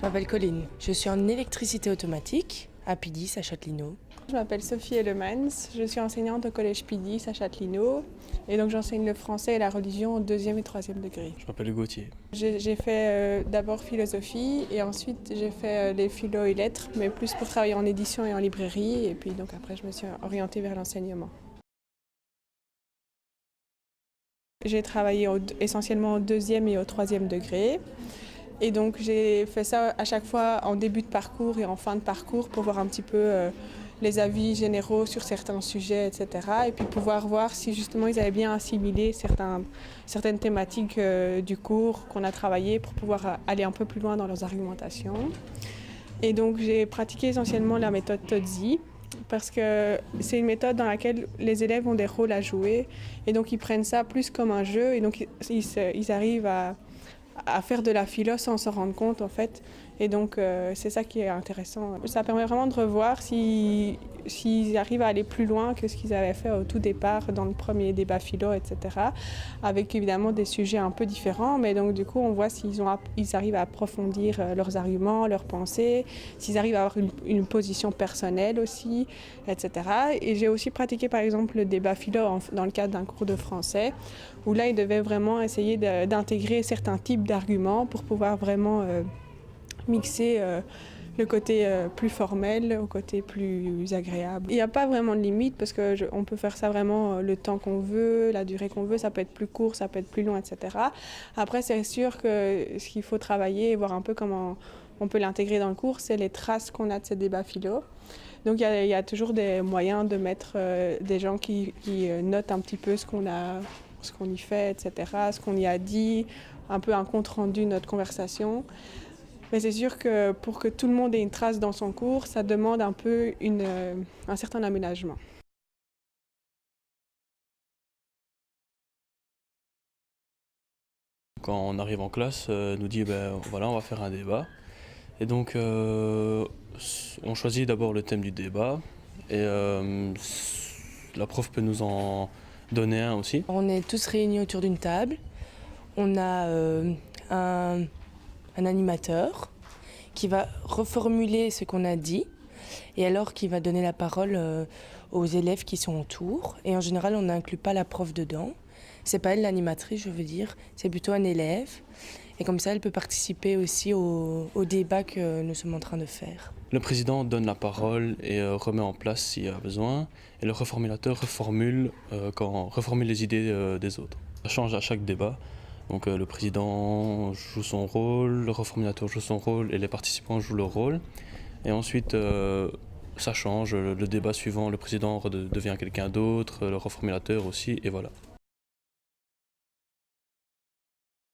Je m'appelle Colline, je suis en électricité automatique à Pidis à Châtelineau. Je m'appelle Sophie Elemans, je suis enseignante au collège Pidis à Châtelineau et donc j'enseigne le français et la religion au 2e et 3e degré. Je m'appelle Gauthier. J'ai fait d'abord philosophie et ensuite j'ai fait les philo et lettres, mais plus pour travailler en édition et en librairie, et puis donc après je me suis orientée vers l'enseignement. J'ai travaillé essentiellement au 2e et au 3e degré. Et donc j'ai fait ça à chaque fois en début de parcours et en fin de parcours pour voir un petit peu les avis généraux sur certains sujets, etc. Et puis pouvoir voir si justement ils avaient bien assimilé certaines thématiques du cours qu'on a travaillé pour pouvoir aller un peu plus loin dans leurs argumentations. Et donc j'ai pratiqué essentiellement la méthode Todzi, parce que c'est une méthode dans laquelle les élèves ont des rôles à jouer et donc ils prennent ça plus comme un jeu et donc ils arrivent à faire de la philo sans s'en rendre compte en fait. Et donc c'est ça qui est intéressant. Ça permet vraiment de revoir s'ils arrivent à aller plus loin que ce qu'ils avaient fait au tout départ dans le premier débat philo, etc. Avec évidemment des sujets un peu différents, mais donc du coup on voit s'ils arrivent à approfondir leurs arguments, leurs pensées, s'ils arrivent à avoir une position personnelle aussi, etc. Et j'ai aussi pratiqué par exemple le débat philo dans le cadre d'un cours de français, où là ils devaient vraiment essayer d'intégrer certains types d'arguments pour pouvoir vraiment mixer le côté plus formel au côté plus agréable. Il n'y a pas vraiment de limite parce qu'on peut faire ça vraiment le temps qu'on veut, la durée qu'on veut, ça peut être plus court, ça peut être plus long, etc. Après, c'est sûr que ce qu'il faut travailler et voir un peu comment on peut l'intégrer dans le cours, c'est les traces qu'on a de ces débats philo. Donc il y a toujours des moyens de mettre des gens qui notent un petit peu ce qu'on y fait, etc., ce qu'on y a dit, un peu un compte-rendu de notre conversation. Mais c'est sûr que pour que tout le monde ait une trace dans son cours, ça demande un peu un certain aménagement. Quand on arrive en classe, nous dit voilà, on va faire un débat. Et donc on choisit d'abord le thème du débat et la prof peut nous en donner un aussi. On est tous réunis autour d'une table. On a un animateur qui va reformuler ce qu'on a dit et alors qui va donner la parole aux élèves qui sont autour. Et en général, on n'inclut pas la prof dedans. C'est pas elle l'animatrice, je veux dire, c'est plutôt un élève. Et comme ça, elle peut participer aussi au débat que nous sommes en train de faire. Le président donne la parole et remet en place s'il y a besoin. Et le reformulateur reformule les idées des autres. Ça change à chaque débat. Donc le président joue son rôle, le reformulateur joue son rôle et les participants jouent leur rôle. Et ensuite, ça change. Le débat suivant, le président devient quelqu'un d'autre, le reformulateur aussi, et voilà.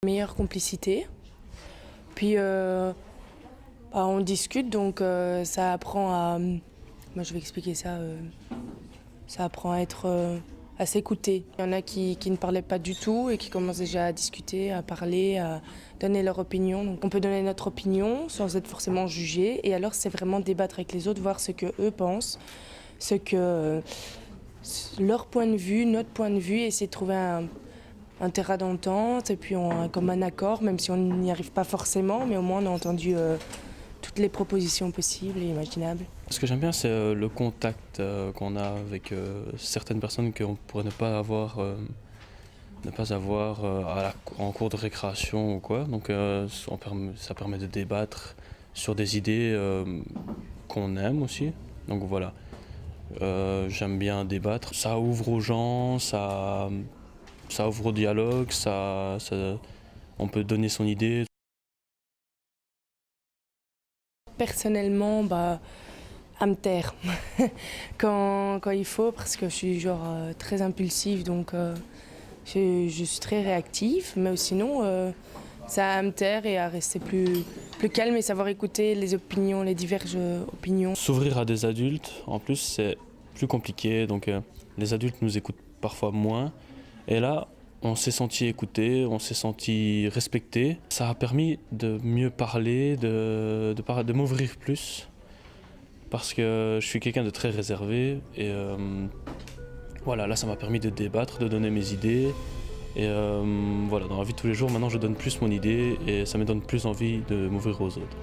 Meilleure complicité. Puis on discute, donc ça apprend à... Moi je vais expliquer ça. Ça apprend à être... à s'écouter. Il y en a qui ne parlaient pas du tout et qui commencent déjà à discuter, à parler, à donner leur opinion. Donc on peut donner notre opinion sans être forcément jugé. Et alors c'est vraiment débattre avec les autres, voir ce qu'eux pensent, leur point de vue, notre point de vue, et essayer de trouver un terrain d'entente et puis comme un accord, même si on n'y arrive pas forcément, mais au moins on a entendu toutes les propositions possibles et imaginables. Ce que j'aime bien, c'est le contact qu'on a avec certaines personnes qu'on pourrait ne pas avoir en cours de récréation ou quoi. Donc ça permet de débattre sur des idées qu'on aime aussi. Donc voilà, j'aime bien débattre. Ça ouvre aux gens, ça ouvre au dialogue, on peut donner son idée. Personnellement, à me taire quand il faut, parce que je suis très impulsive, donc je suis très réactive, mais sinon ça à me taire et à rester plus calme et savoir écouter les opinions, les diverses opinions. S'ouvrir à des adultes, en plus, c'est plus compliqué, donc les adultes nous écoutent parfois moins. Et là, on s'est senti écouté, on s'est senti respecté. Ça a permis de mieux parler, de m'ouvrir plus. Parce que je suis quelqu'un de très réservé. Et voilà, là, ça m'a permis de débattre, de donner mes idées. Et voilà, dans la vie de tous les jours, maintenant, je donne plus mon idée et ça me donne plus envie de m'ouvrir aux autres.